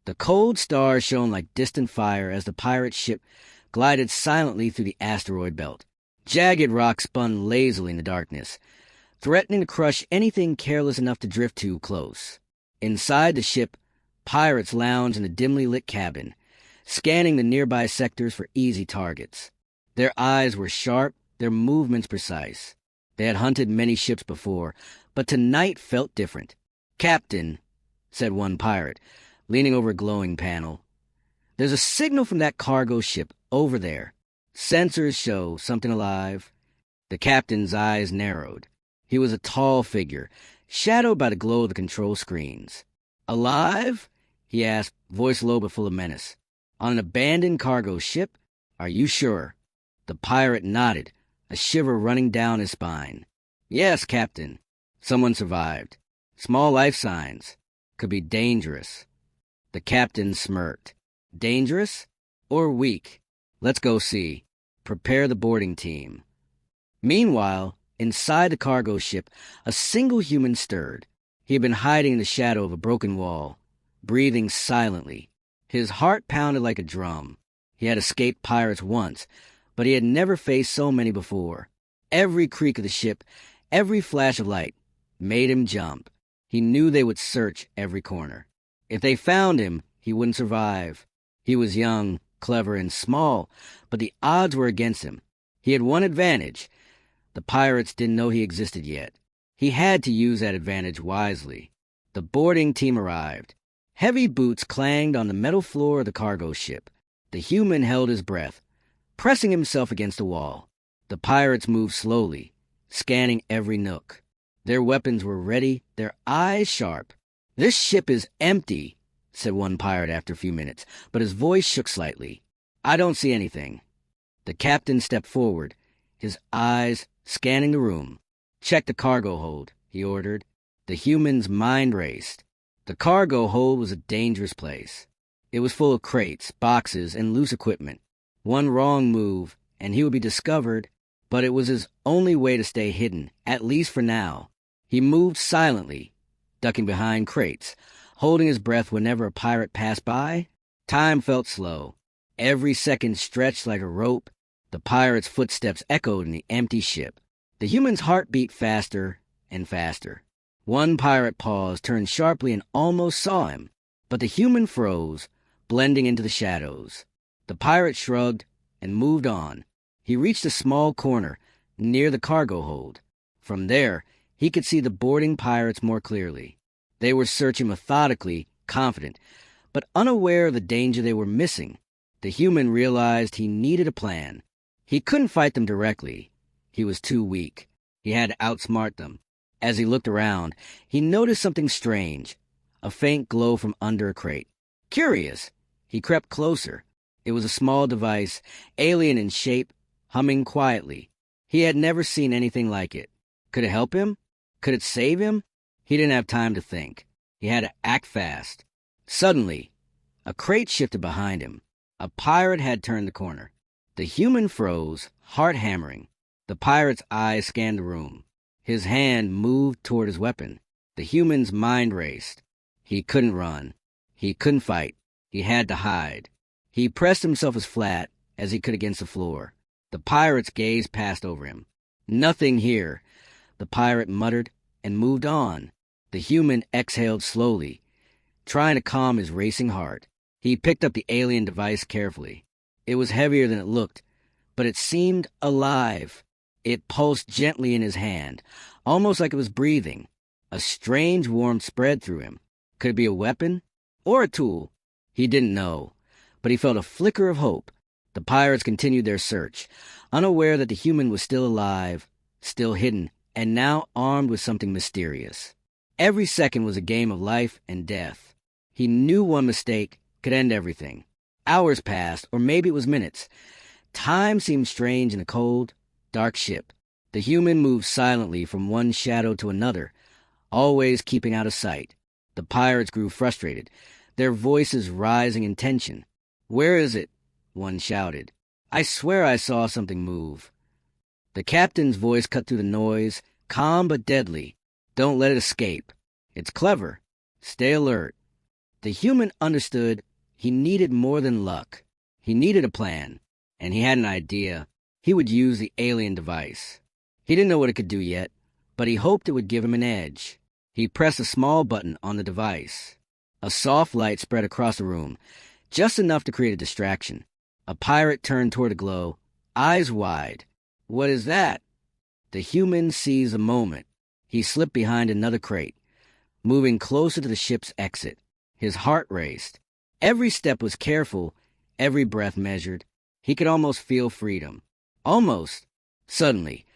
The cold stars shone like distant fire as the pirate ship glided silently through the asteroid belt. Jagged rocks spun lazily in the darkness, threatening to crush anything careless enough to drift too close. Inside the ship, pirates lounged in the dimly lit cabin, scanning the nearby sectors for easy targets. Their eyes were sharp, their movements precise. They had hunted many ships before, but tonight felt different. "Captain," said one pirate, leaning over a glowing panel, "there's a signal from that cargo ship over there. Sensors show something alive." The captain's eyes narrowed. He was a tall figure, shadowed by the glow of the control screens. "Alive?" he asked, voice low but full of menace. "On an abandoned cargo ship? Are you sure?" The pirate nodded, a shiver running down his spine. "Yes, Captain. Someone survived. Small life signs. Could be dangerous." The captain smirked. "Dangerous? Or weak? Let's go see. Prepare the boarding team." Meanwhile, inside the cargo ship, a single human stirred. He had been hiding in the shadow of a broken wall, breathing silently. His heart pounded like a drum. He had escaped pirates once, but he had never faced so many before. Every creak of the ship, every flash of light, made him jump. He knew they would search every corner. If they found him, he wouldn't survive. He was young, clever, and small, but the odds were against him. He had one advantage. The pirates didn't know he existed yet. He had to use that advantage wisely. The boarding team arrived. Heavy boots clanged on the metal floor of the cargo ship. The human held his breath, pressing himself against the wall. The pirates moved slowly, scanning every nook. Their weapons were ready, their eyes sharp. "This ship is empty," said one pirate after a few minutes, but his voice shook slightly. "I don't see anything." The captain stepped forward, his eyes scanning the room. "Check the cargo hold," he ordered. The human's mind raced. The cargo hold was a dangerous place. It was full of crates, boxes, and loose equipment. One wrong move, and he would be discovered, but it was his only way to stay hidden, at least for now. He moved silently, ducking behind crates, holding his breath whenever a pirate passed by. Time felt slow. Every second stretched like a rope. The pirate's footsteps echoed in the empty ship. The human's heart beat faster and faster. One pirate paused, turned sharply, and almost saw him. But the human froze, blending into the shadows. The pirate shrugged and moved on. He reached a small corner near the cargo hold. From there, he could see the boarding pirates more clearly. They were searching methodically, confident, but unaware of the danger they were missing. The human realized he needed a plan. He couldn't fight them directly. He was too weak. He had to outsmart them. As he looked around, he noticed something strange, a faint glow from under a crate. Curious, he crept closer. It was a small device, alien in shape, humming quietly. He had never seen anything like it. Could it help him? Could it save him? He didn't have time to think. He had to act fast. Suddenly, a crate shifted behind him. A pirate had turned the corner. The human froze, heart hammering. The pirate's eyes scanned the room. His hand moved toward his weapon. The human's mind raced. He couldn't run. He couldn't fight. He had to hide. He pressed himself as flat as he could against the floor. The pirate's gaze passed over him. "Nothing here," the pirate muttered and moved on. The human exhaled slowly, trying to calm his racing heart. He picked up the alien device carefully. It was heavier than it looked, but it seemed alive. It pulsed gently in his hand, almost like it was breathing. A strange warmth spread through him. Could it be a weapon? Or a tool? He didn't know, but he felt a flicker of hope. The pirates continued their search, unaware that the human was still alive, still hidden, and now armed with something mysterious. Every second was a game of life and death. He knew one mistake could end everything. Hours passed, or maybe it was minutes. Time seemed strange in a cold, dark ship. The human moved silently from one shadow to another, always keeping out of sight. The pirates grew frustrated, their voices rising in tension. "Where is it?" one shouted. "I swear I saw something move." The captain's voice cut through the noise, calm but deadly. "Don't let it escape. It's clever. Stay alert." The human understood he needed more than luck. He needed a plan, and he had an idea. He would use the alien device. He didn't know what it could do yet, but he hoped it would give him an edge. He pressed a small button on the device. A soft light spread across the room, just enough to create a distraction. A pirate turned toward the glow, eyes wide. "What is that?" The human seized the moment. He slipped behind another crate, moving closer to the ship's exit. His heart raced. Every step was careful, every breath measured. He could almost feel freedom. Almost. Suddenly,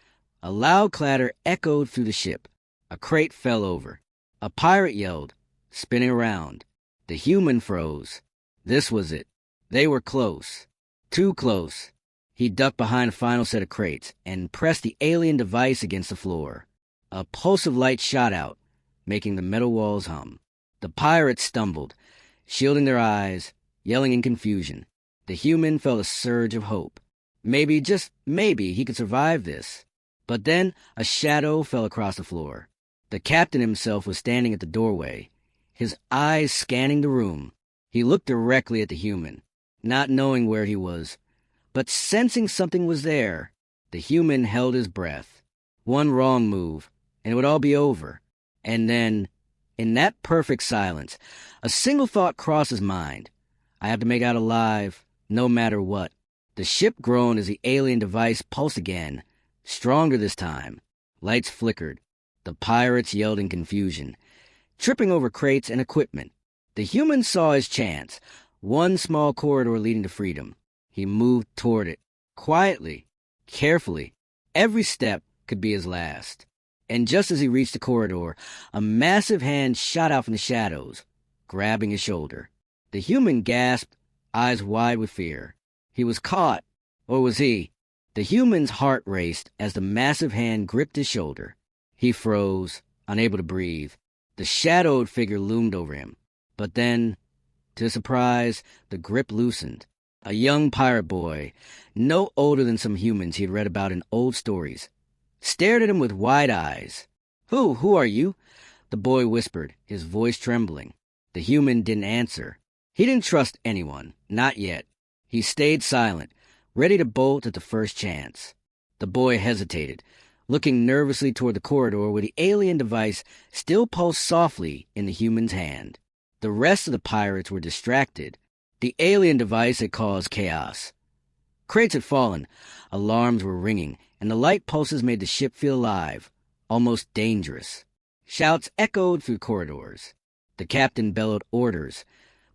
a loud clatter echoed through the ship. A crate fell over. A pirate yelled, spinning around. The human froze. This was it. They were close. Too close. He ducked behind a final set of crates and pressed the alien device against the floor. A pulse of light shot out, making the metal walls hum. The pirates stumbled, shielding their eyes, yelling in confusion. The human felt a surge of hope. Maybe, just maybe, he could survive this. But then a shadow fell across the floor. The captain himself was standing at the doorway, his eyes scanning the room. He looked directly at the human, not knowing where he was, but sensing something was there. The human held his breath. One wrong move, and it would all be over. And then, in that perfect silence, a single thought crossed his mind. I have to make out alive, no matter what. The ship groaned as the alien device pulsed again, stronger this time. Lights flickered. The pirates yelled in confusion, tripping over crates and equipment. The human saw his chance, one small corridor leading to freedom. He moved toward it, quietly, carefully. Every step could be his last. And just as he reached the corridor, a massive hand shot out from the shadows, grabbing his shoulder. The human gasped, eyes wide with fear. He was caught, or was he? The human's heart raced as the massive hand gripped his shoulder. He froze, unable to breathe. The shadowed figure loomed over him. But then, to his surprise, the grip loosened. A young pirate boy, no older than some humans he had read about in old stories, stared at him with wide eyes. Who are you?" the boy whispered, his voice trembling. The human didn't answer. He didn't trust anyone, not yet. He stayed silent, ready to bolt at the first chance. The boy hesitated, looking nervously toward the corridor where the alien device still pulsed softly in the human's hand. The rest of the pirates were distracted. The alien device had caused chaos. Crates had fallen, alarms were ringing, and the light pulses made the ship feel alive, almost dangerous. Shouts echoed through corridors. The captain bellowed orders,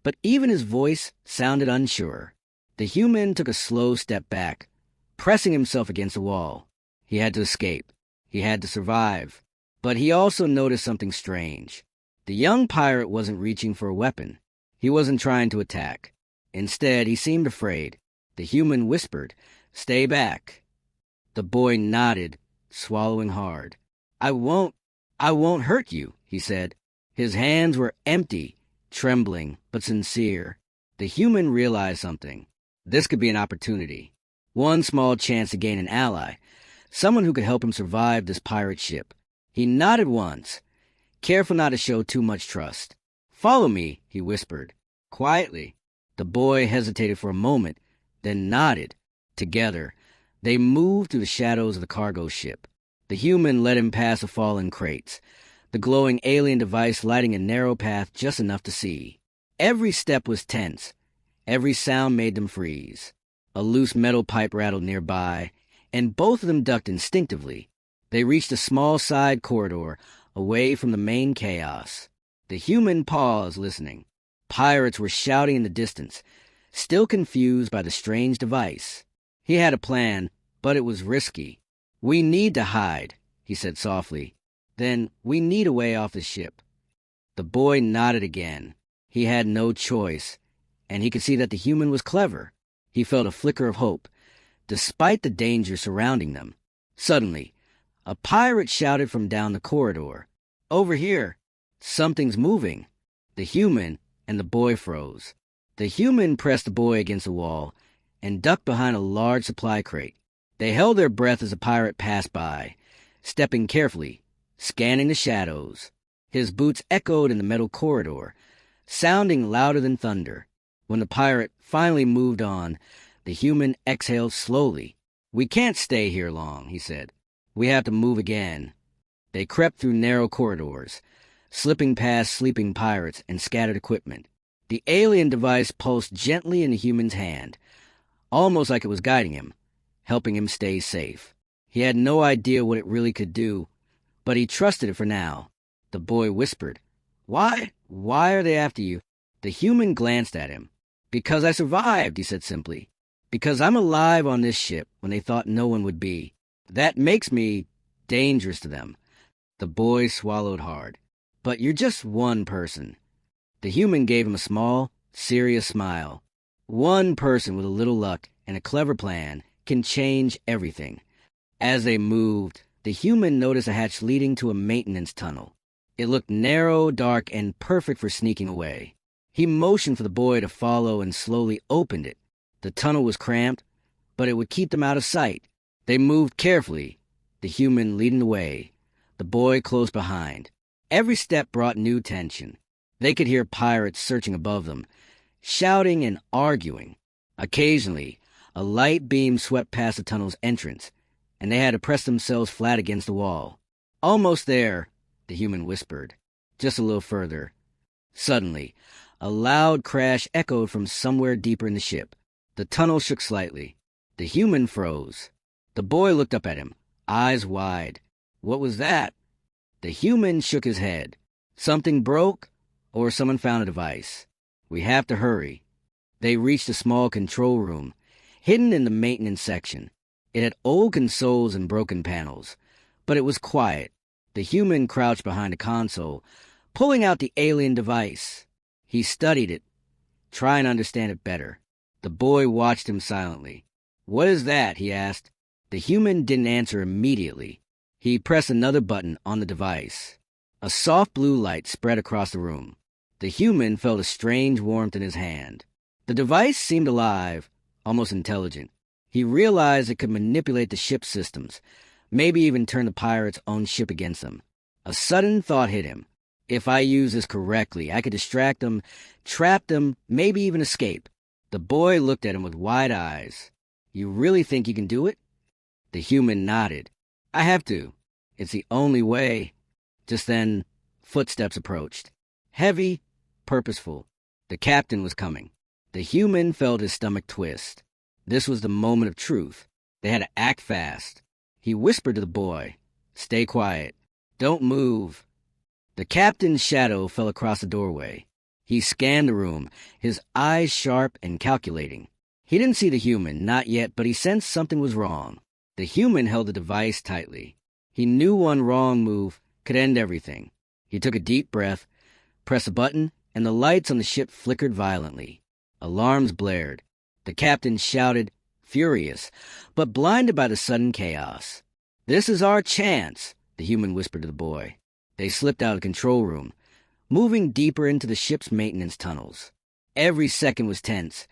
but even his voice sounded unsure. The human took a slow step back, pressing himself against the wall. He had to escape. He had to survive. But he also noticed something strange. The young pirate wasn't reaching for a weapon. He wasn't trying to attack. Instead, he seemed afraid. The human whispered, "Stay back." The boy nodded, swallowing hard. I won't hurt you," he said. His hands were empty, trembling, but sincere. The human realized something. This could be an opportunity. One small chance to gain an ally, someone who could help him survive this pirate ship. He nodded once, careful not to show too much trust. "Follow me," he whispered, quietly. The boy hesitated for a moment, then nodded. Together, they moved through the shadows of the cargo ship. The human led him past the fallen crates, the glowing alien device lighting a narrow path just enough to see. Every step was tense. Every sound made them freeze. A loose metal pipe rattled nearby, and both of them ducked instinctively. They reached a small side corridor, away from the main chaos. The human paused, listening. Pirates were shouting in the distance, still confused by the strange device. He had a plan, but it was risky. "We need to hide," he said softly. "Then we need a way off the ship." The boy nodded again. He had no choice, and he could see that the human was clever. He felt a flicker of hope, despite the danger surrounding them. Suddenly, a pirate shouted from down the corridor, "Over here! Something's moving!" The human and the boy froze. The human pressed the boy against the wall and ducked behind a large supply crate. They held their breath as the pirate passed by, stepping carefully, scanning the shadows. His boots echoed in the metal corridor, sounding louder than thunder. When the pirate finally moved on, the human exhaled slowly. "We can't stay here long," he said. "We have to move again." They crept through narrow corridors, slipping past sleeping pirates and scattered equipment. The alien device pulsed gently in the human's hand, almost like it was guiding him, helping him stay safe. He had no idea what it really could do, but he trusted it for now. The boy whispered, Why are they after you?" The human glanced at him. "Because I survived," he said simply. "Because I'm alive on this ship when they thought no one would be. That makes me dangerous to them." The boy swallowed hard. "But you're just one person." The human gave him a small, serious smile. "One person with a little luck and a clever plan can change everything." As they moved, the human noticed a hatch leading to a maintenance tunnel. It looked narrow, dark, and perfect for sneaking away. He motioned for the boy to follow and slowly opened it. The tunnel was cramped, but it would keep them out of sight. They moved carefully, the human leading the way, the boy close behind. Every step brought new tension. They could hear pirates searching above them, shouting and arguing. Occasionally, a light beam swept past the tunnel's entrance, and they had to press themselves flat against the wall. "Almost there," the human whispered. "Just a little further." Suddenly, a loud crash echoed from somewhere deeper in the ship. The tunnel shook slightly. The human froze. The boy looked up at him, eyes wide. "What was that?" The human shook his head. "Something broke, or someone found a device. We have to hurry." They reached a small control room, hidden in the maintenance section. It had old consoles and broken panels, but it was quiet. The human crouched behind a console, pulling out the alien device. He studied it, trying to understand it better. The boy watched him silently. "What is that?" he asked. The human didn't answer immediately. He pressed another button on the device. A soft blue light spread across the room. The human felt a strange warmth in his hand. The device seemed alive, almost intelligent. He realized it could manipulate the ship's systems, maybe even turn the pirates' own ship against them. A sudden thought hit him. If I use this correctly, I could distract them, trap them, maybe even escape. The boy looked at him with wide eyes. "You really think you can do it?" The human nodded. "I have to. It's the only way." Just then, footsteps approached. Heavy, purposeful. The captain was coming. The human felt his stomach twist. This was the moment of truth. They had to act fast. He whispered to the boy, "Stay quiet. Don't move." The captain's shadow fell across the doorway. He scanned the room, his eyes sharp and calculating. He didn't see the human, not yet, but he sensed something was wrong. The human held the device tightly. He knew one wrong move could end everything. He took a deep breath, pressed a button, and the lights on the ship flickered violently. Alarms blared. The captain shouted, furious, but blinded by the sudden chaos. "This is our chance," the human whispered to the boy. They slipped out of the control room, moving deeper into the ship's maintenance tunnels. Every second was tense.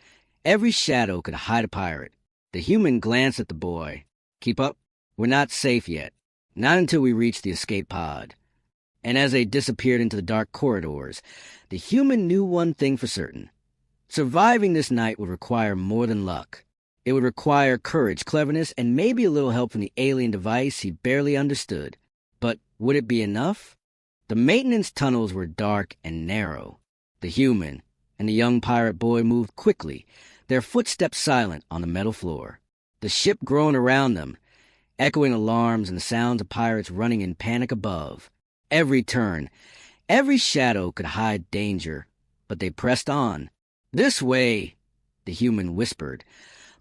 Every shadow could hide a pirate. The human glanced at the boy. "Keep up. We're not safe yet. Not until we reach the escape pod." And as they disappeared into the dark corridors, the human knew one thing for certain. Surviving this night would require more than luck. It would require courage, cleverness, and maybe a little help from the alien device he barely understood. But would it be enough? The maintenance tunnels were dark and narrow. The human and the young pirate boy moved quickly, their footsteps silent on the metal floor. The ship groaned around them, echoing alarms and the sounds of pirates running in panic above. Every turn, every shadow could hide danger, but they pressed on. "This way," the human whispered,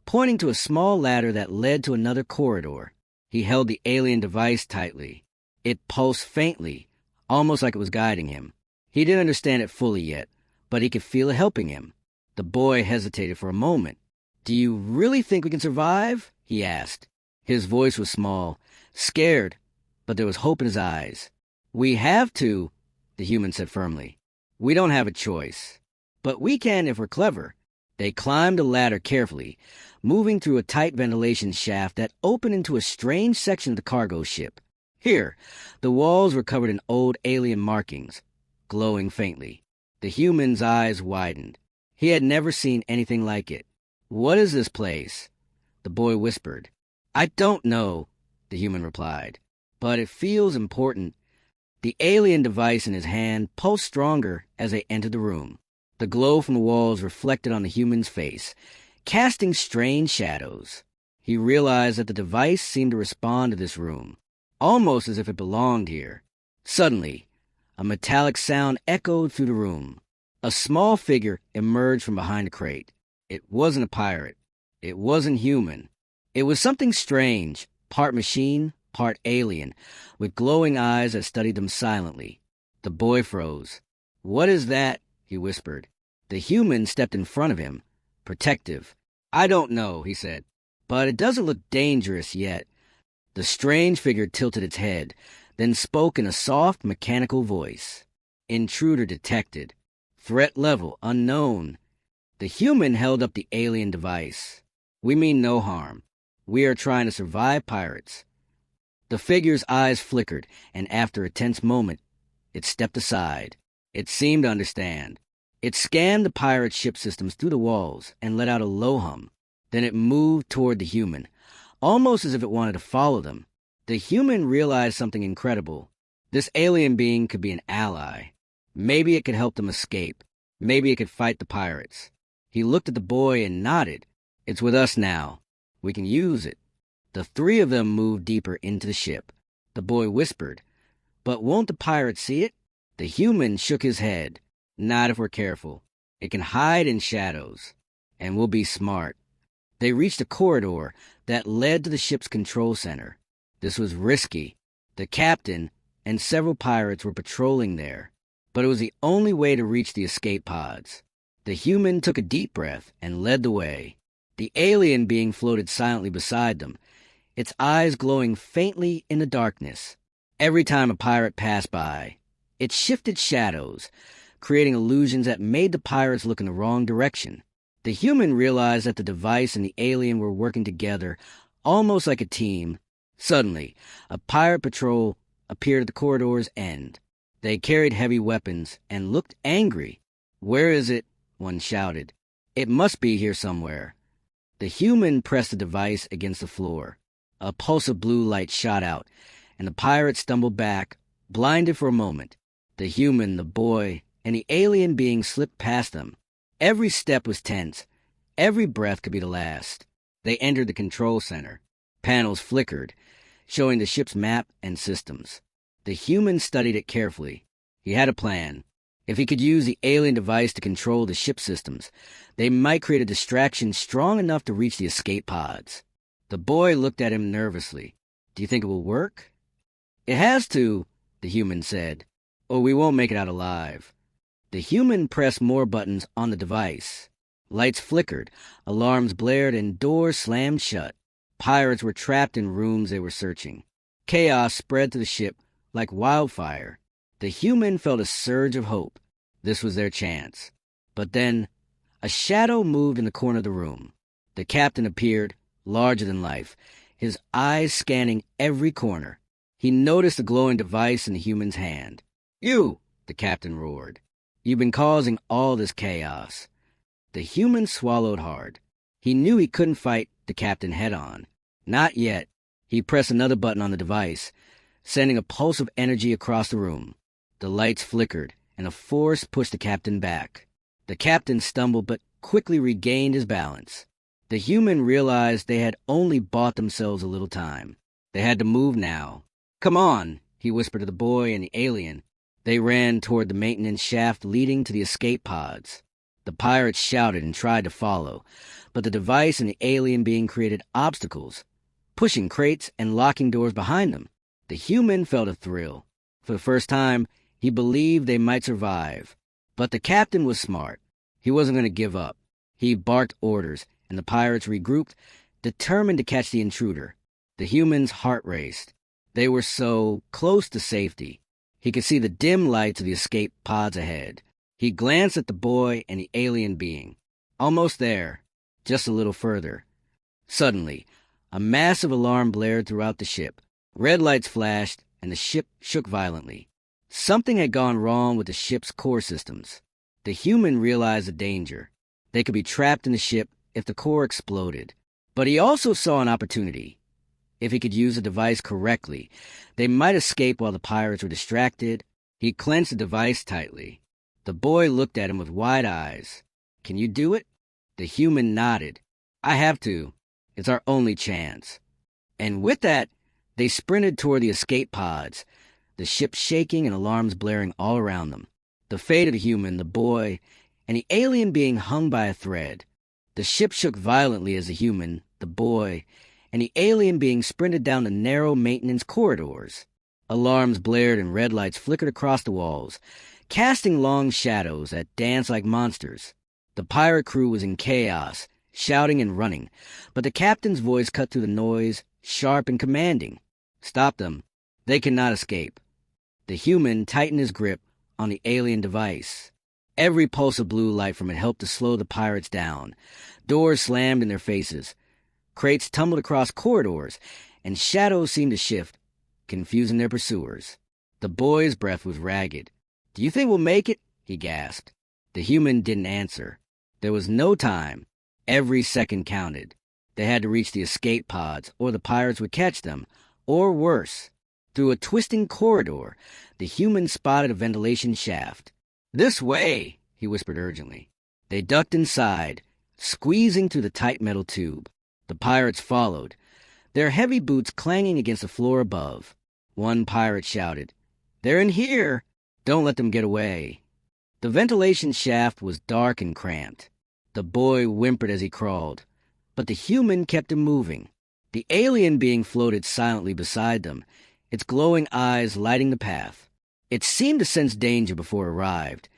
pointing to a small ladder that led to another corridor. He held the alien device tightly. It pulsed faintly, almost like it was guiding him. He didn't understand it fully yet, but he could feel it helping him. The boy hesitated for a moment. "Do you really think we can survive?" he asked. His voice was small, scared, but there was hope in his eyes. "We have to," the human said firmly. "We don't have a choice. But we can if we're clever." They climbed the ladder carefully, moving through a tight ventilation shaft that opened into a strange section of the cargo ship. Here, the walls were covered in old alien markings, glowing faintly. The The human's eyes widened. He had never seen anything like it. "What is this place?" the boy whispered. "I don't know," the human replied, "but it feels important." The alien device in his hand pulsed stronger as they entered the room. The glow from the walls reflected on the human's face, casting strange shadows. He realized that the device seemed to respond to this room, almost as if it belonged here. Suddenly, a metallic sound echoed through the room. A small figure emerged from behind a crate. It wasn't a pirate. It wasn't human. It was something strange, part machine, part alien, with glowing eyes that studied them silently. The boy froze. "What is that?" he whispered. The human stepped in front of him, protective. "I don't know," he said, "but it doesn't look dangerous yet." The strange figure tilted its head, then spoke in a soft, mechanical voice. "Intruder detected. Threat level unknown." The human held up the alien device. "We mean no harm. We are trying to survive pirates." The figure's eyes flickered, and after a tense moment, it stepped aside. It seemed to understand. It scanned the pirate's ship systems through the walls and let out a low hum. Then it moved toward the human, almost as if it wanted to follow them. The human realized something incredible. This alien being could be an ally. Maybe it could help them escape. Maybe it could fight the pirates. He looked at the boy and nodded. "It's with us now. We can use it." The three of them moved deeper into the ship. The boy whispered, "But won't the pirates see it?" The human shook his head. "Not if we're careful. It can hide in shadows. And we'll be smart." They reached a corridor that led to the ship's control center. This was risky. The captain and several pirates were patrolling there, but it was the only way to reach the escape pods. The human took a deep breath and led the way. The alien being floated silently beside them, its eyes glowing faintly in the darkness. Every time a pirate passed by, it shifted shadows, creating illusions that made the pirates look in the wrong direction. The human realized that the device and the alien were working together, almost like a team. Suddenly, a pirate patrol appeared at the corridor's end. They carried heavy weapons and looked angry. "Where is it?" one shouted. "It must be here somewhere." The human pressed the device against the floor. A pulse of blue light shot out, and the pirate stumbled back, blinded for a moment. The human, the boy, and the alien being slipped past them. Every step was tense. Every breath could be the last. They entered the control center. Panels flickered, showing the ship's map and systems. The human studied it carefully. He had a plan. If he could use the alien device to control the ship systems, they might create a distraction strong enough to reach the escape pods. The boy looked at him nervously. "Do you think it will work?" "It has to," the human said, "or we won't make it out alive." The human pressed more buttons on the device. Lights flickered, alarms blared, and doors slammed shut. Pirates were trapped in rooms they were searching. Chaos spread to the ship like wildfire. The human felt a surge of hope. This was their chance. But then, a shadow moved in the corner of the room. The captain appeared, larger than life, his eyes scanning every corner. He noticed the glowing device in the human's hand. "You!" the captain roared. "You've been causing all this chaos." The human swallowed hard. He knew he couldn't fight the captain head-on. Not yet. He pressed another button on the device, sending a pulse of energy across the room. The lights flickered, and a force pushed the captain back. The captain stumbled but quickly regained his balance. The human realized they had only bought themselves a little time. They had to move now. "Come on," he whispered to the boy and the alien. They ran toward the maintenance shaft leading to the escape pods. The pirates shouted and tried to follow, but the device and the alien being created obstacles, pushing crates and locking doors behind them. The human felt a thrill. For the first time, he believed they might survive. But the captain was smart. He wasn't going to give up. He barked orders, and the pirates regrouped, determined to catch the intruder. The human's heart raced. They were so close to safety. He could see the dim lights of the escape pods ahead. He glanced at the boy and the alien being. Almost there. Just a little further. Suddenly, a massive alarm blared throughout the ship. Red lights flashed, and the ship shook violently. Something had gone wrong with the ship's core systems. The human realized the danger. They could be trapped in the ship if the core exploded. But he also saw an opportunity. If he could use the device correctly, they might escape while the pirates were distracted. He clenched the device tightly. The boy looked at him with wide eyes. "Can you do it?" The human nodded. "I have to. It's our only chance." And with that, they sprinted toward the escape pods, the ship shaking and alarms blaring all around them. The fate of the human, the boy, and the alien being hung by a thread. The ship shook violently as the human, the boy, and the alien being sprinted down the narrow maintenance corridors. Alarms blared and red lights flickered across the walls, casting long shadows that danced like monsters. The pirate crew was in chaos, shouting and running, but the captain's voice cut through the noise, sharp and commanding. "Stop them. They cannot escape." The human tightened his grip on the alien device. Every pulse of blue light from it helped to slow the pirates down. Doors slammed in their faces. Crates tumbled across corridors, and shadows seemed to shift, confusing their pursuers. The boy's breath was ragged. "Do you think we'll make it?" he gasped. The human didn't answer. There was no time. Every second counted. They had to reach the escape pods, or the pirates would catch them, or worse. Through a twisting corridor, the human spotted a ventilation shaft. "This way," he whispered urgently. They ducked inside, squeezing through the tight metal tube. The pirates followed, their heavy boots clanging against the floor above. One pirate shouted, "They're in here! Don't let them get away." The ventilation shaft was dark and cramped. The boy whimpered as he crawled, but the human kept him moving. The alien being floated silently beside them, its glowing eyes lighting the path. It seemed to sense danger before it arrived,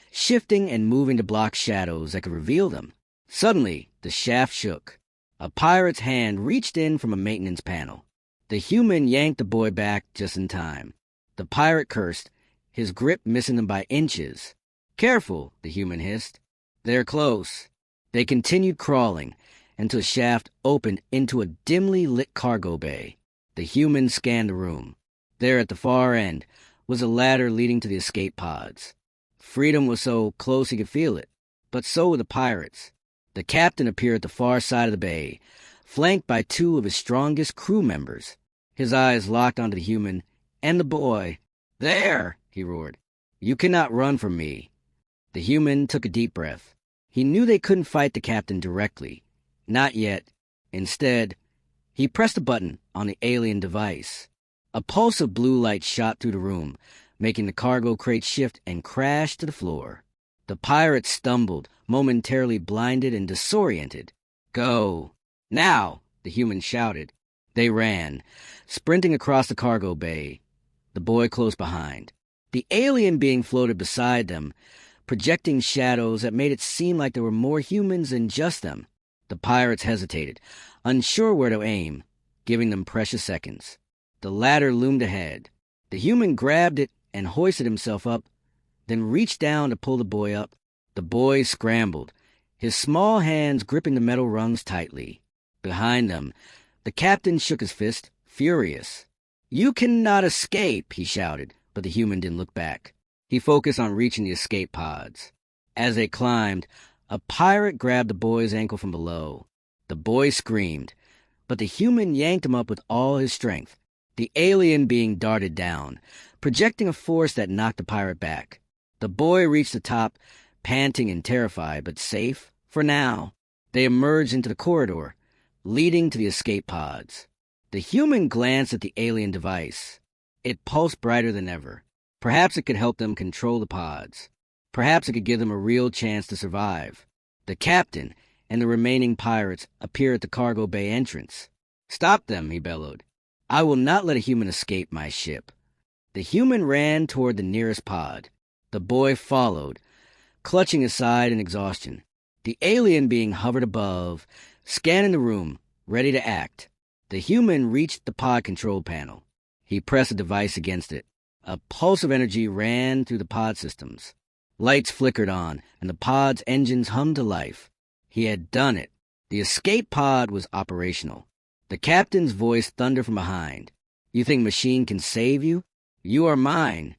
shifting and moving to block shadows that could reveal them. Suddenly, the shaft shook. A pirate's hand reached in from a maintenance panel. The human yanked the boy back just in time. The pirate cursed, his grip missing them by inches. "Careful," the human hissed. "They're close." They continued crawling until the shaft opened into a dimly lit cargo bay. The human scanned the room. There at the far end was a ladder leading to the escape pods. Freedom was so close he could feel it, but so were the pirates. The captain appeared at the far side of the bay, flanked by two of his strongest crew members. His eyes locked onto the human and the boy. "There!" he roared. "You cannot run from me." The human took a deep breath. He knew they couldn't fight the captain directly. Not yet. Instead, he pressed a button on the alien device. A pulse of blue light shot through the room, making the cargo crate shift and crash to the floor. The pirates stumbled, momentarily blinded and disoriented. "Go! Now!" the human shouted. They ran, sprinting across the cargo bay, the boy close behind. The alien being floated beside them, projecting shadows that made it seem like there were more humans than just them. The pirates hesitated, unsure where to aim, giving them precious seconds. The ladder loomed ahead. The human grabbed it and hoisted himself up, then reached down to pull the boy up. The boy scrambled, his small hands gripping the metal rungs tightly. Behind them, the captain shook his fist, furious. "You cannot escape," he shouted, but the human didn't look back. He focused on reaching the escape pods. As they climbed, a pirate grabbed the boy's ankle from below. The boy screamed, but the human yanked him up with all his strength. The alien being darted down, projecting a force that knocked the pirate back. The boy reached the top, panting and terrified, but safe for now. They emerged into the corridor, leading to the escape pods. The human glanced at the alien device. It pulsed brighter than ever. Perhaps it could help them control the pods. Perhaps it could give them a real chance to survive. The captain and the remaining pirates appeared at the cargo bay entrance. "Stop them," he bellowed. "I will not let a human escape my ship." The human ran toward the nearest pod. The boy followed, clutching his side in exhaustion. The alien being hovered above, scanning the room, ready to act. The human reached the pod control panel. He pressed a device against it. A pulse of energy ran through the pod systems. Lights flickered on, and the pod's engines hummed to life. He had done it. The escape pod was operational. The captain's voice thundered from behind. "You think machine can save you? You are mine."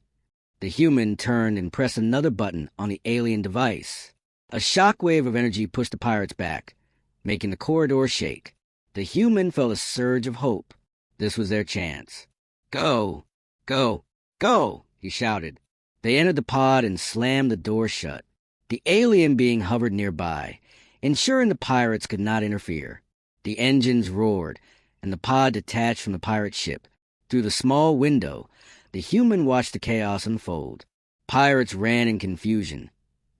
The human turned and pressed another button on the alien device. A shockwave of energy pushed the pirates back, making the corridor shake. The human felt a surge of hope. This was their chance. "Go! Go! Go!" he shouted. They entered the pod and slammed the door shut. The alien being hovered nearby, ensuring the pirates could not interfere. The engines roared, and the pod detached from the pirate ship. Through the small window, the human watched the chaos unfold. Pirates ran in confusion,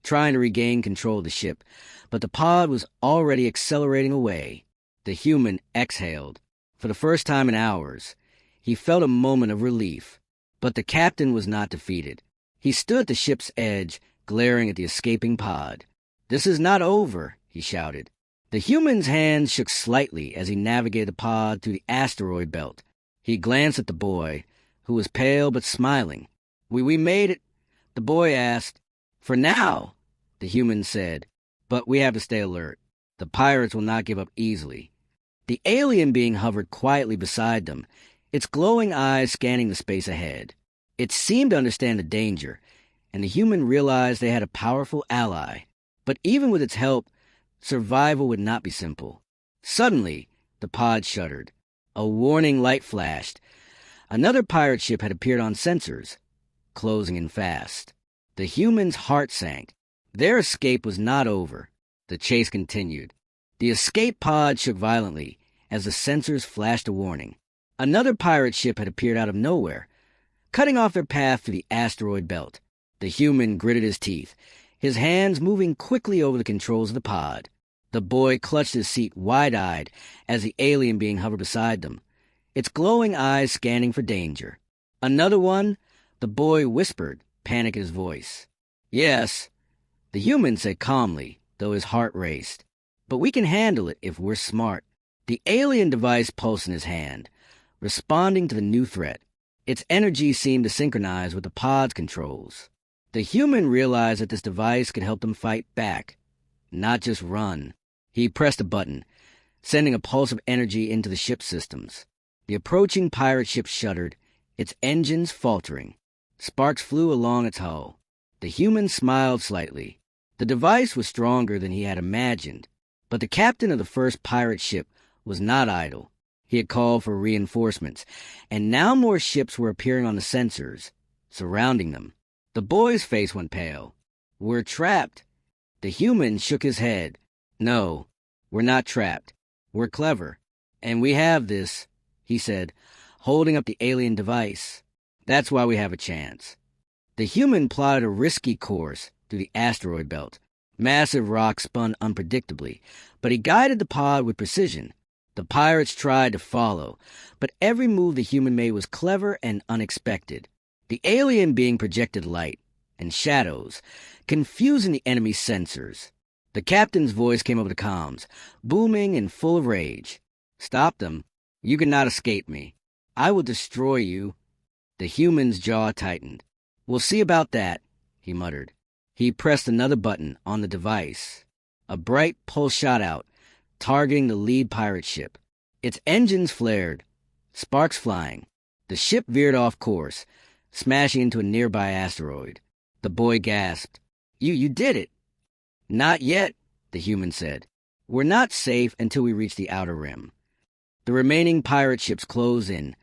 trying to regain control of the ship, but the pod was already accelerating away. The human exhaled. For the first time in hours, he felt a moment of relief. But the captain was not defeated. He stood at the ship's edge, glaring at the escaping pod. "This is not over," he shouted. The human's hands shook slightly as he navigated the pod through the asteroid belt. He glanced at the boy, who was pale but smiling. We made it," the boy asked. "For now," the human said, "but we have to stay alert. The pirates will not give up easily." The alien being hovered quietly beside them, its glowing eyes scanning the space ahead. It seemed to understand the danger, and the human realized they had a powerful ally. But even with its help, survival would not be simple. Suddenly, the pod shuddered. A warning light flashed. Another pirate ship had appeared on sensors, closing in fast. The human's heart sank. Their escape was not over. The chase continued. The escape pod shook violently as the sensors flashed a warning. Another pirate ship had appeared out of nowhere, cutting off their path through the asteroid belt. The human gritted his teeth, his hands moving quickly over the controls of the pod. The boy clutched his seat wide-eyed as the alien being hovered beside them, its glowing eyes scanning for danger. "Another one?" the boy whispered, panic in his voice. "Yes," the human said calmly, though his heart raced. "But we can handle it if we're smart." The alien device pulsed in his hand, responding to the new threat. Its energy seemed to synchronize with the pod's controls. The human realized that this device could help them fight back, not just run. He pressed a button, sending a pulse of energy into the ship's systems. The approaching pirate ship shuddered, its engines faltering. Sparks flew along its hull. The human smiled slightly. The device was stronger than he had imagined, but the captain of the first pirate ship was not idle. He had called for reinforcements, and now more ships were appearing on the sensors, surrounding them. The boy's face went pale. "We're trapped." The human shook his head. "No, we're not trapped. We're clever. And we have this," he said, holding up the alien device. "That's why we have a chance." The human plotted a risky course through the asteroid belt. Massive rocks spun unpredictably, but he guided the pod with precision. The pirates tried to follow, but every move the human made was clever and unexpected. The alien being projected light and shadows, confusing the enemy's sensors. The captain's voice came over the comms, booming and full of rage. "Stop them. You cannot escape me. I will destroy you." The human's jaw tightened. "We'll see about that," he muttered. He pressed another button on the device. A bright pulse shot out, targeting the lead pirate ship. Its engines flared, sparks flying. The ship veered off course, smashing into a nearby asteroid. The boy gasped. You did it." "Not yet," the human said. "We're not safe until we reach the outer rim." The remaining pirate ships closed in,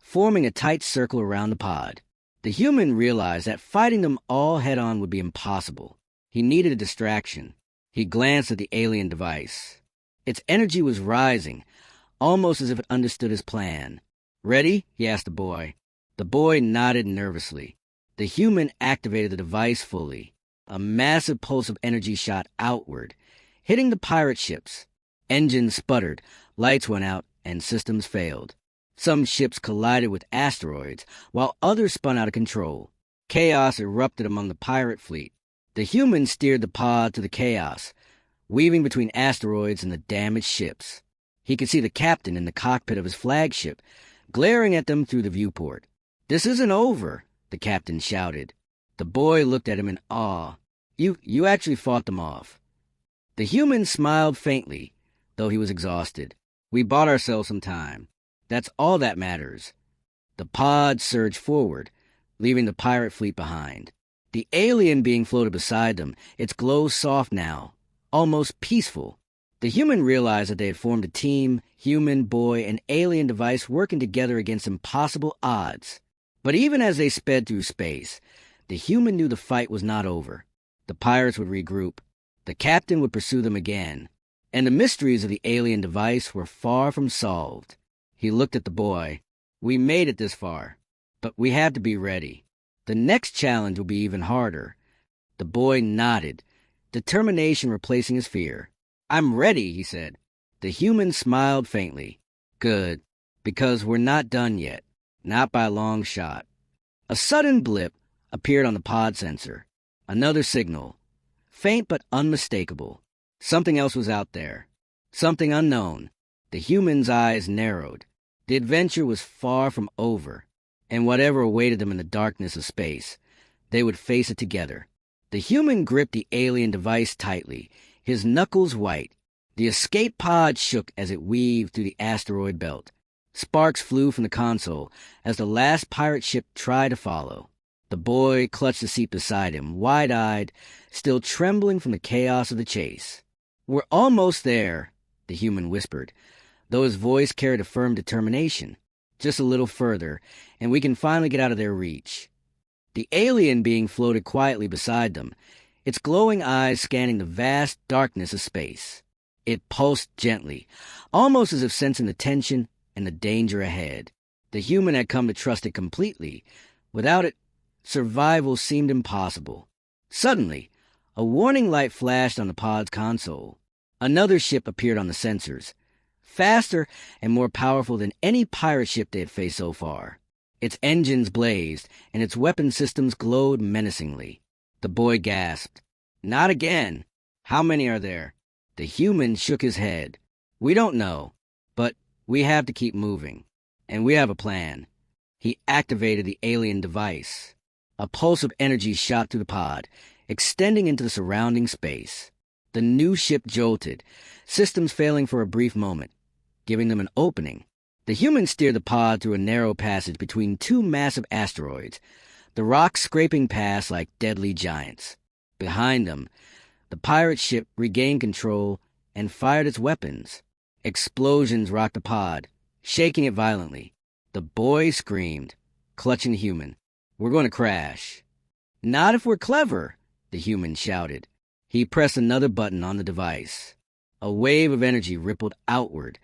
forming a tight circle around the pod. The human realized that fighting them all head-on would be impossible. He needed a distraction. He glanced at the alien device. Its energy was rising, almost as if it understood his plan. "Ready?" he asked the boy. The boy nodded nervously. The human activated the device fully. A massive pulse of energy shot outward, hitting the pirate ships. Engines sputtered, lights went out, and systems failed. Some ships collided with asteroids, while others spun out of control. Chaos erupted among the pirate fleet. The human steered the pod through the chaos, weaving between asteroids and the damaged ships. He could see the captain in the cockpit of his flagship, glaring at them through the viewport. "This isn't over," the captain shouted. The boy looked at him in awe. You actually fought them off." The human smiled faintly, though he was exhausted. "We bought ourselves some time. That's all that matters." The pod surged forward, leaving the pirate fleet behind. The alien being floated beside them, its glow soft now, almost peaceful. The human realized that they had formed a team, human, boy, and alien device working together against impossible odds. But even as they sped through space, the human knew the fight was not over. The pirates would regroup. The captain would pursue them again. And the mysteries of the alien device were far from solved. He looked at the boy. We made it this far, but we have to be ready. The next challenge will be even harder. The boy nodded, determination replacing his fear. I'm ready, he said. The human smiled faintly. Good, because we're not done yet. Not by a long shot. A sudden blip appeared on the pod sensor. Another signal. Faint but unmistakable. Something else was out there. Something unknown. The human's eyes narrowed. The adventure was far from over, and whatever awaited them in the darkness of space, they would face it together. The human gripped the alien device tightly, his knuckles white. The escape pod shook as it weaved through the asteroid belt. Sparks flew from the console as the last pirate ship tried to follow. The boy clutched the seat beside him, wide-eyed, still trembling from the chaos of the chase. We're almost there, the human whispered, though his voice carried a firm determination. Just a little further, and we can finally get out of their reach. The alien being floated quietly beside them, its glowing eyes scanning the vast darkness of space. It pulsed gently, almost as if sensing the tension and the danger ahead. The human had come to trust it completely. Without it, survival seemed impossible. Suddenly, a warning light flashed on the pod's console. Another ship appeared on the sensors, faster and more powerful than any pirate ship they had faced so far. Its engines blazed, and its weapon systems glowed menacingly. The boy gasped. Not again. How many are there? The human shook his head. We don't know, but we have to keep moving. And we have a plan. He activated the alien device. A pulse of energy shot through the pod, extending into the surrounding space. The new ship jolted, systems failing for a brief moment, giving them an opening. The humans steered the pod through a narrow passage between two massive asteroids, the rocks scraping past like deadly giants. Behind them, the pirate ship regained control and fired its weapons. Explosions rocked the pod, shaking it violently. The boy screamed, clutching the human. We're going to crash. Not if we're clever, the human shouted. He pressed another button on the device. A wave of energy rippled outward,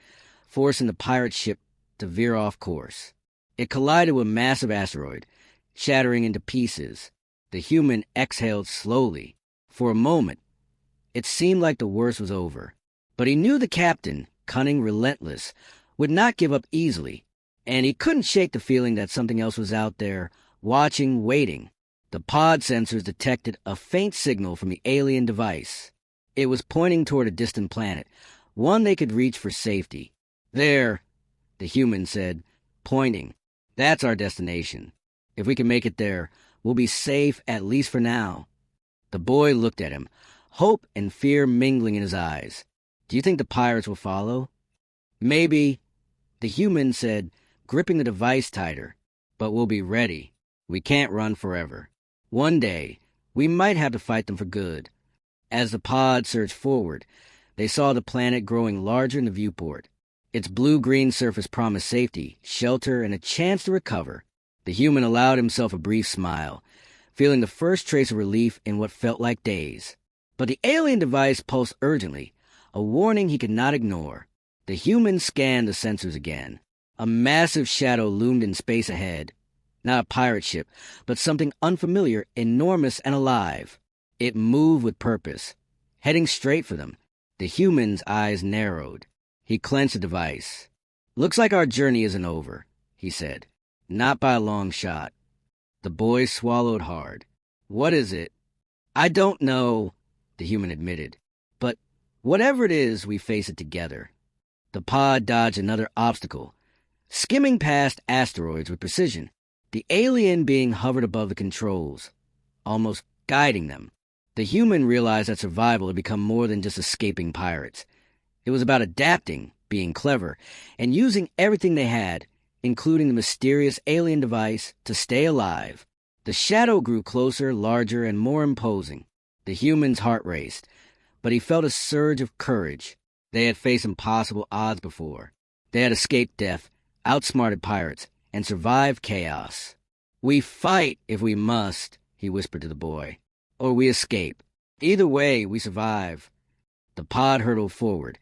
forcing the pirate ship to veer off course. It collided with a massive asteroid, shattering into pieces. The human exhaled slowly. For a moment, it seemed like the worst was over. But he knew the captain, cunning, relentless, would not give up easily, and he couldn't shake the feeling that something else was out there, watching, waiting. The pod sensors detected a faint signal from the alien device. It was pointing toward a distant planet, one they could reach for safety. There, the human said, pointing. That's our destination. If we can make it there, we'll be safe, at least for now. The boy looked at him, hope and fear mingling in his eyes. Do you think the pirates will follow? Maybe, the human said, gripping the device tighter. But we'll be ready. We can't run forever. One day, we might have to fight them for good. As the pod surged forward, they saw the planet growing larger in the viewport. Its blue-green surface promised safety, shelter, and a chance to recover. The human allowed himself a brief smile, feeling the first trace of relief in what felt like days. But the alien device pulsed urgently, a warning he could not ignore. The human scanned the sensors again. A massive shadow loomed in space ahead. Not a pirate ship, but something unfamiliar, enormous, and alive. It moved with purpose, heading straight for them. The human's eyes narrowed. He clenched the device. Looks like our journey isn't over, he said. Not by a long shot. The boy swallowed hard. What is it? I don't know, the human admitted. But whatever it is, we face it together. The pod dodged another obstacle, skimming past asteroids with precision. The alien being hovered above the controls, almost guiding them. The human realized that survival had become more than just escaping pirates. It was about adapting, being clever, and using everything they had, including the mysterious alien device, to stay alive. The shadow grew closer, larger, and more imposing. The human's heart raced, but he felt a surge of courage. They had faced impossible odds before. They had escaped death, outsmarted pirates, and survived chaos. "We fight if we must," he whispered to the boy, "or we escape. Either way, we survive." The pod hurtled forward,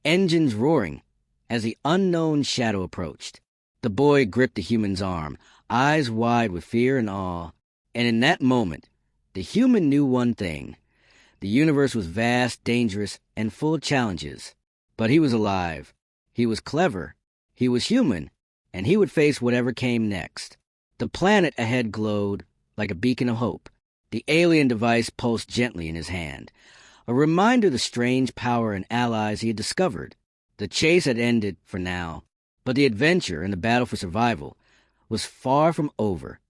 engines roaring, as the unknown shadow approached. The boy gripped the human's arm, eyes wide with fear and awe. And in that moment, the human knew one thing. The universe was vast, dangerous, and full of challenges. But he was alive. He was clever. He was human. And he would face whatever came next. The planet ahead glowed like a beacon of hope. The alien device pulsed gently in his hand, a reminder of the strange power and allies he had discovered. The chase had ended for now, but the adventure and the battle for survival was far from over.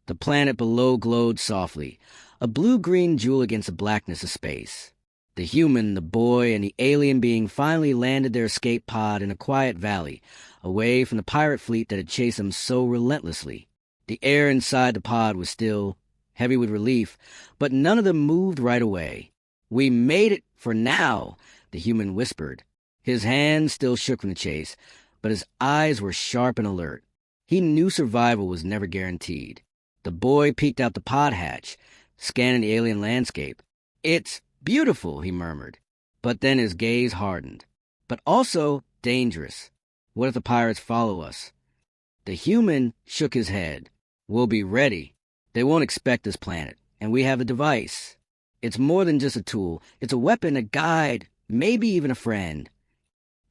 The planet below glowed softly, a blue-green jewel against the blackness of space. The human, the boy, and the alien being finally landed their escape pod in a quiet valley, away from the pirate fleet that had chased them so relentlessly. The air inside the pod was still, heavy with relief, but none of them moved right away. "We made it for now," the human whispered. His hands still shook from the chase, but his eyes were sharp and alert. He knew survival was never guaranteed. The boy peeked out the pod hatch, scanning the alien landscape. "It's beautiful," he murmured. But then his gaze hardened. "But also dangerous. What if the pirates follow us?" The human shook his head. "We'll be ready. They won't expect this planet, and we have a device. It's more than just a tool. It's a weapon, a guide, maybe even a friend."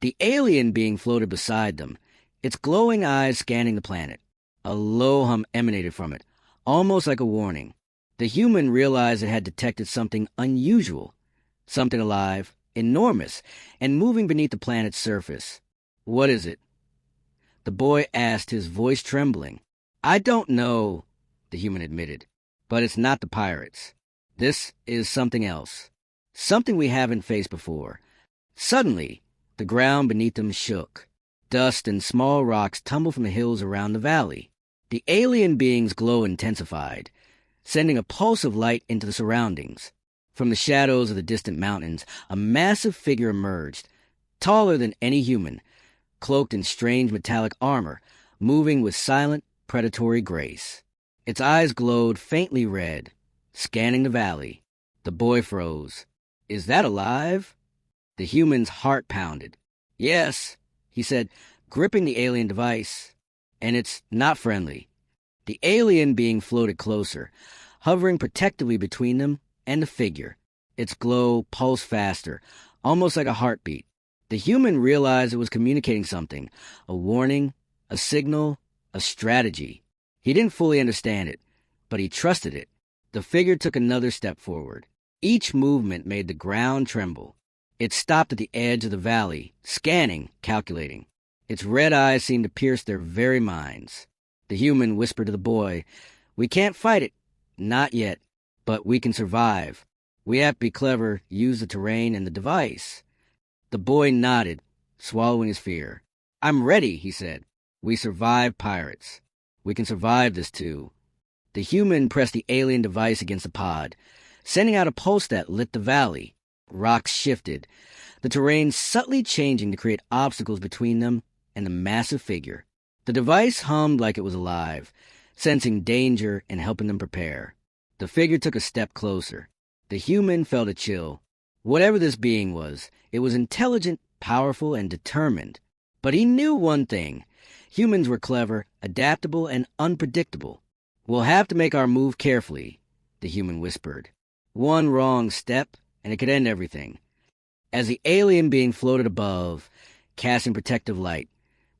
The alien being floated beside them, its glowing eyes scanning the planet. A low hum emanated from it, almost like a warning. The human realized it had detected something unusual, something alive, enormous, and moving beneath the planet's surface. "What is it?" the boy asked, his voice trembling. "I don't know," the human admitted, "but it's not the pirates. This is something else, something we haven't faced before." Suddenly, the ground beneath them shook. Dust and small rocks tumbled from the hills around the valley. The alien being's glow intensified, sending a pulse of light into the surroundings. From the shadows of the distant mountains, a massive figure emerged, taller than any human, cloaked in strange metallic armor, moving with silent, predatory grace. Its eyes glowed faintly red, scanning the valley. The boy froze. "Is that alive?" The human's heart pounded. "Yes," he said, gripping the alien device. "And it's not friendly." The alien being floated closer, hovering protectively between them and the figure. Its glow pulsed faster, almost like a heartbeat. The human realized it was communicating something, a warning, a signal, a strategy. He didn't fully understand it, but he trusted it. The figure took another step forward. Each movement made the ground tremble. It stopped at the edge of the valley, scanning, calculating. Its red eyes seemed to pierce their very minds. The human whispered to the boy, "We can't fight it. Not yet. But we can survive. We have to be clever, use the terrain and the device." The boy nodded, swallowing his fear. "I'm ready," he said. "We survived pirates. We can survive this too." The human pressed the alien device against the pod, sending out a pulse that lit the valley. Rocks shifted, the terrain subtly changing to create obstacles between them and the massive figure. The device hummed like it was alive, sensing danger and helping them prepare. The figure took a step closer. The human felt a chill. Whatever this being was, it was intelligent, powerful, and determined. But he knew one thing. Humans were clever, adaptable, and unpredictable. "We'll have to make our move carefully," the human whispered. One wrong step, and it could end everything. As the alien being floated above, casting protective light,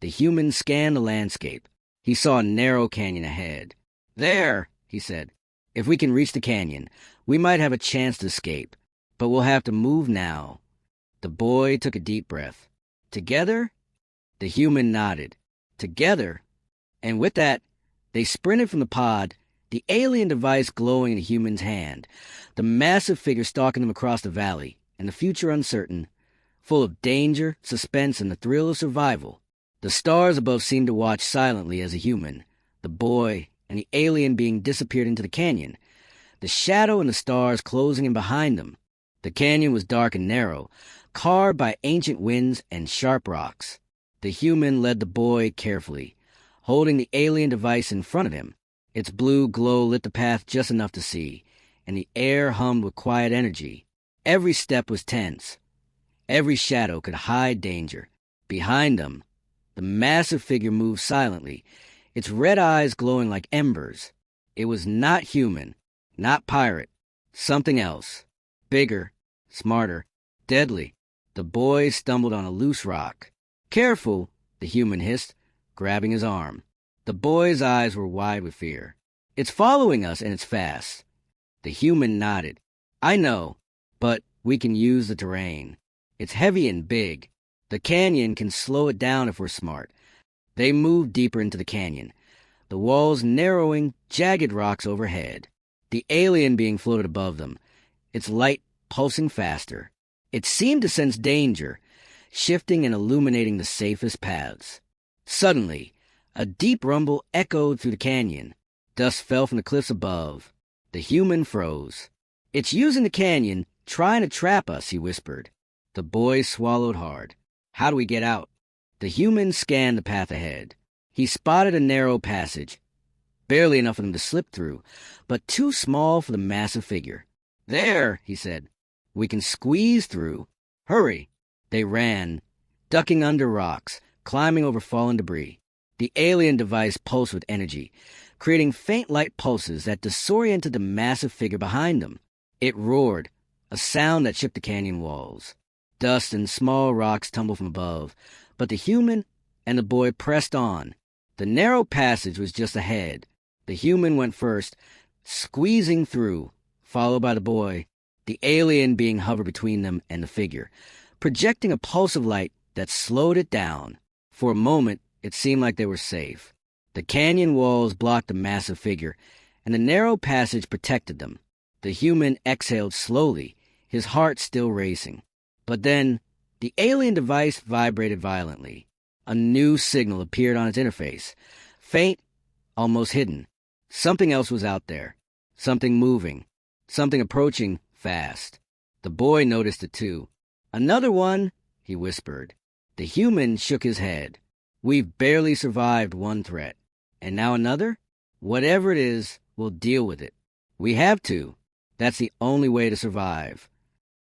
the human scanned the landscape. He saw a narrow canyon ahead. "There," he said. "If we can reach the canyon, we might have a chance to escape. But we'll have to move now." The boy took a deep breath. "Together?" The human nodded. "Together." And with that, they sprinted from the pod, the alien device glowing in the human's hand, the massive figure stalking them across the valley, and the future uncertain, full of danger, suspense, and the thrill of survival. The stars above seemed to watch silently as the human, the boy, and the alien being disappeared into the canyon, the shadow and the stars closing in behind them. The canyon was dark and narrow, carved by ancient winds and sharp rocks. The human led the boy carefully, holding the alien device in front of him. Its blue glow lit the path just enough to see, and the air hummed with quiet energy. Every step was tense. Every shadow could hide danger. Behind them, the massive figure moved silently, its red eyes glowing like embers. It was not human, not pirate, something else. Bigger, smarter, deadly. The boy stumbled on a loose rock. "Careful," the human hissed, grabbing his arm. The boy's eyes were wide with fear. "It's following us, and it's fast." The human nodded. "I know, but we can use the terrain. It's heavy and big. The canyon can slow it down if we're smart." They moved deeper into the canyon, the walls narrowing, jagged rocks overhead. The alien being floated above them, its light pulsing faster. It seemed to sense danger, shifting and illuminating the safest paths. Suddenly, a deep rumble echoed through the canyon. Dust fell from the cliffs above. The human froze. "It's using the canyon, trying to trap us," he whispered. The boy swallowed hard. "How do we get out?" The human scanned the path ahead. He spotted a narrow passage, barely enough for them to slip through, but too small for the massive figure. "There," he said. "We can squeeze through. Hurry." They ran, ducking under rocks, climbing over fallen debris. The alien device pulsed with energy, creating faint light pulses that disoriented the massive figure behind them. It roared, a sound that shook the canyon walls. Dust and small rocks tumbled from above, but the human and the boy pressed on. The narrow passage was just ahead. The human went first, squeezing through, followed by the boy, the alien being hovered between them and the figure, projecting a pulse of light that slowed it down. For a moment, it seemed like they were safe. The canyon walls blocked the massive figure, and the narrow passage protected them. The human exhaled slowly, his heart still racing. But then, the alien device vibrated violently. A new signal appeared on its interface. Faint, almost hidden. Something else was out there. Something moving. Something approaching fast. The boy noticed it too. "Another one," he whispered. The human shook his head. "We've barely survived one threat. And now another? Whatever it is, we'll deal with it. We have to. That's the only way to survive."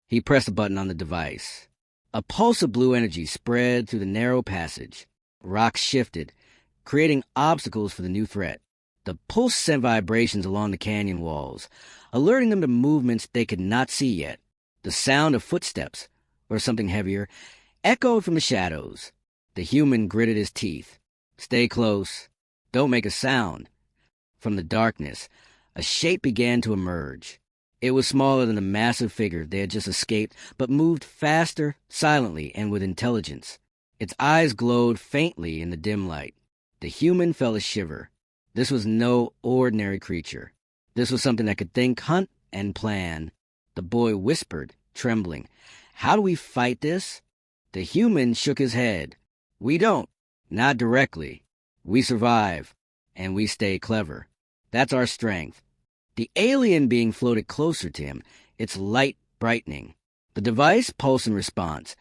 He pressed a button on the device. A pulse of blue energy spread through the narrow passage. Rocks shifted, creating obstacles for the new threat. The pulse sent vibrations along the canyon walls, alerting them to movements they could not see yet. The sound of footsteps, or something heavier, echoed from the shadows. The human gritted his teeth. "Stay close. Don't make a sound." From the darkness, a shape began to emerge. It was smaller than the massive figure they had just escaped, but moved faster, silently, and with intelligence. Its eyes glowed faintly in the dim light. The human felt a shiver. This was no ordinary creature. This was something that could think, hunt, and plan. The boy whispered, trembling, "How do we fight this?" The human shook his head. "We don't. Not directly. We survive, and we stay clever. That's our strength." The alien being floated closer to him, its light brightening. The device pulsed in response,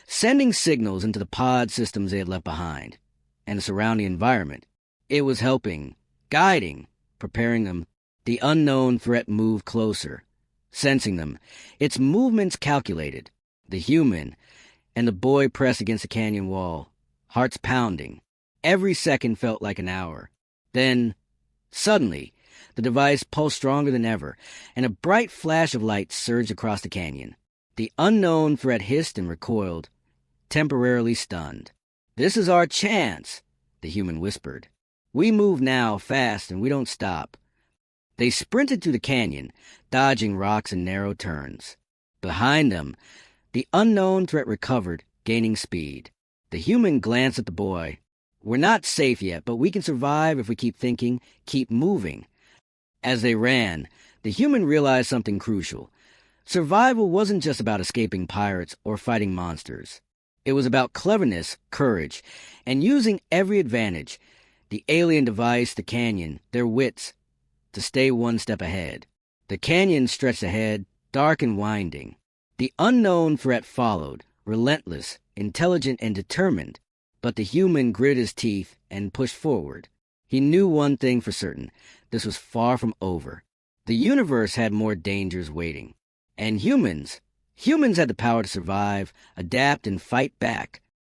sending signals into the pod systems they had left behind, and the surrounding environment. It was helping, guiding, preparing them. The unknown threat moved closer, sensing them, its movements calculated. The human and the boy pressed against the canyon wall, hearts pounding. Every second felt like an hour. Then, suddenly, the device pulsed stronger than ever, and a bright flash of light surged across the canyon. The unknown threat hissed and recoiled, temporarily stunned. "This is our chance," the human whispered. "We move now, fast, and we don't stop." They sprinted through the canyon, dodging rocks and narrow turns. Behind them, the unknown threat recovered, gaining speed. The human glanced at the boy. "We're not safe yet, but we can survive if we keep thinking, keep moving." As they ran, the human realized something crucial. Survival wasn't just about escaping pirates or fighting monsters. It was about cleverness, courage, and using every advantage. The alien device, the canyon, their wits, to stay one step ahead. The canyon stretched ahead, dark and winding. The unknown threat followed, relentless, intelligent, and determined, but the human gritted his teeth and pushed forward. He knew one thing for certain: this was far from over. The universe had more dangers waiting. And humans had the power to survive, adapt, and fight back.